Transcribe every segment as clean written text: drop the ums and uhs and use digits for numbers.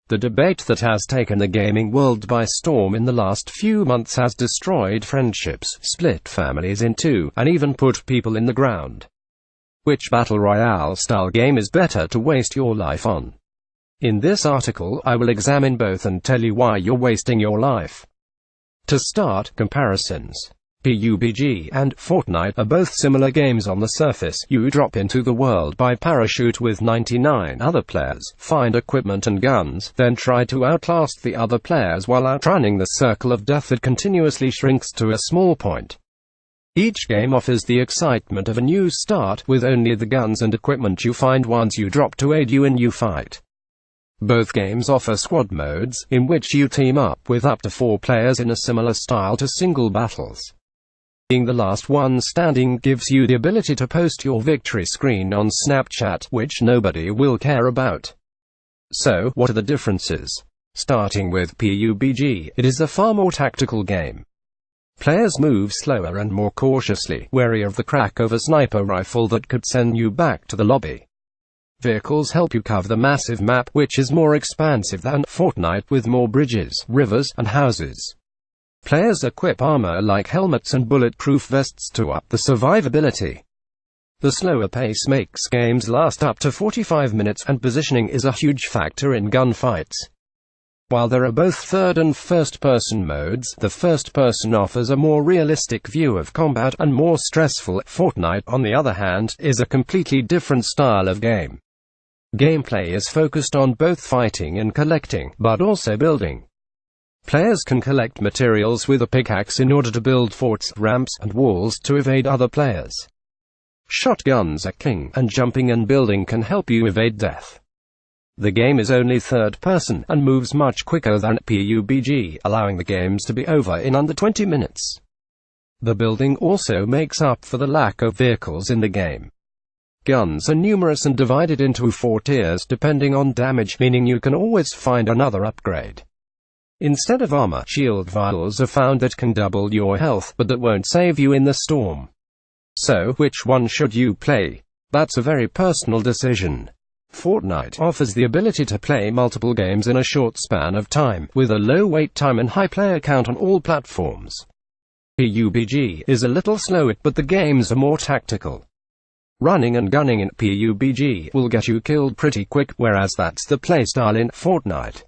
The debate that has taken the gaming world by storm in the last few months has destroyed friendships, split families in two, and even put people in the ground. Which battle royale style game is better to waste your life on? In this article, I will examine both and tell you why you're wasting your life. To start, comparisons. PUBG and Fortnite are both similar games on the surface. You drop into the world by parachute with 99 other players, find equipment and guns, then try to outlast the other players while outrunning the circle of death that continuously shrinks to a small point. Each game offers the excitement of a new start, with only the guns and equipment you find once you drop to aid you in your fight. Both games offer squad modes, in which you team up with up to 4 players in a similar style to single battles. Being the last one standing gives you the ability to post your victory screen on Snapchat, which nobody will care about. So, what are the differences? Starting with PUBG, it is a far more tactical game. Players move slower and more cautiously, wary of the crack of a sniper rifle that could send you back to the lobby. Vehicles help you cover the massive map, which is more expansive than Fortnite, with more bridges, rivers, and houses. Players equip armor like helmets and bulletproof vests to up the survivability. The slower pace makes games last up to 45 minutes, and positioning is a huge factor in gunfights. While there are both third and first-person modes, the first-person offers a more realistic view of combat and more stressful. Fortnite, on the other hand, is a completely different style of game. Gameplay is focused on both fighting and collecting, but also building. Players can collect materials with a pickaxe in order to build forts, ramps, and walls to evade other players. Shotguns are king, and jumping and building can help you evade death. The game is only third person, and moves much quicker than PUBG, allowing the games to be over in under 20 minutes. The building also makes up for the lack of vehicles in the game. Guns are numerous and divided into 4 tiers depending on damage, meaning you can always find another upgrade. Instead of armor, shield vials are found that can double your health, but that won't save you in the storm. So, which one should you play? That's a very personal decision. Fortnite offers the ability to play multiple games in a short span of time, with a low wait time and high player count on all platforms. PUBG is a little slower, but the games are more tactical. Running and gunning in PUBG will get you killed pretty quick, whereas that's the playstyle in Fortnite.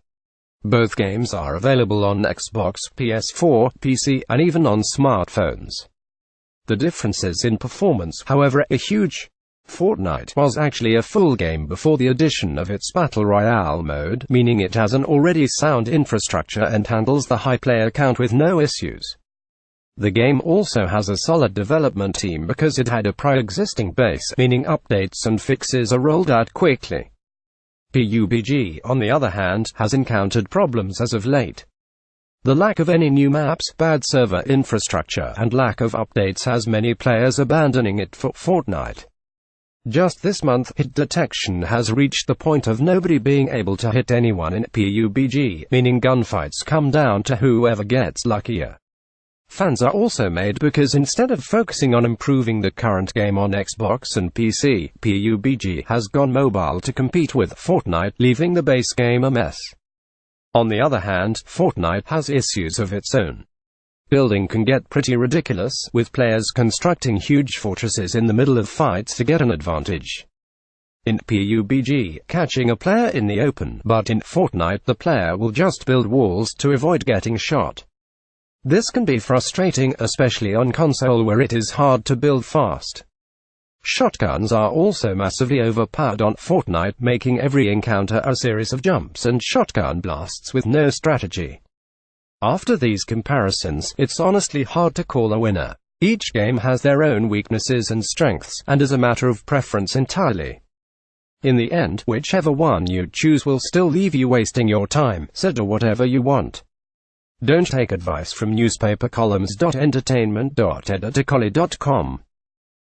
Both games are available on Xbox, PS4, PC, and even on smartphones. The differences in performance, however, are huge. Fortnite was actually a full game before the addition of its Battle Royale mode, meaning it has an already sound infrastructure and handles the high player count with no issues. The game also has a solid development team because it had a pre-existing base, meaning updates and fixes are rolled out quickly. PUBG, on the other hand, has encountered problems as of late. The lack of any new maps, bad server infrastructure, and lack of updates has many players abandoning it for Fortnite. Just this month, hit detection has reached the point of nobody being able to hit anyone in PUBG, meaning gunfights come down to whoever gets luckier. Fans are also made because instead of focusing on improving the current game on Xbox and PC, PUBG has gone mobile to compete with Fortnite, leaving the base game a mess. On the other hand, Fortnite has issues of its own. Building can get pretty ridiculous, with players constructing huge fortresses in the middle of fights to get an advantage. In PUBG, catching a player in the open, but in Fortnite the player will just build walls to avoid getting shot. This can be frustrating, especially on console where it is hard to build fast. Shotguns are also massively overpowered on Fortnite, making every encounter a series of jumps and shotgun blasts with no strategy. After these comparisons, it's honestly hard to call a winner. Each game has their own weaknesses and strengths, and is a matter of preference entirely. In the end, whichever one you choose will still leave you wasting your time, so do whatever you want. Don't take advice from newspaper columns. Entertainment.editorcollie.com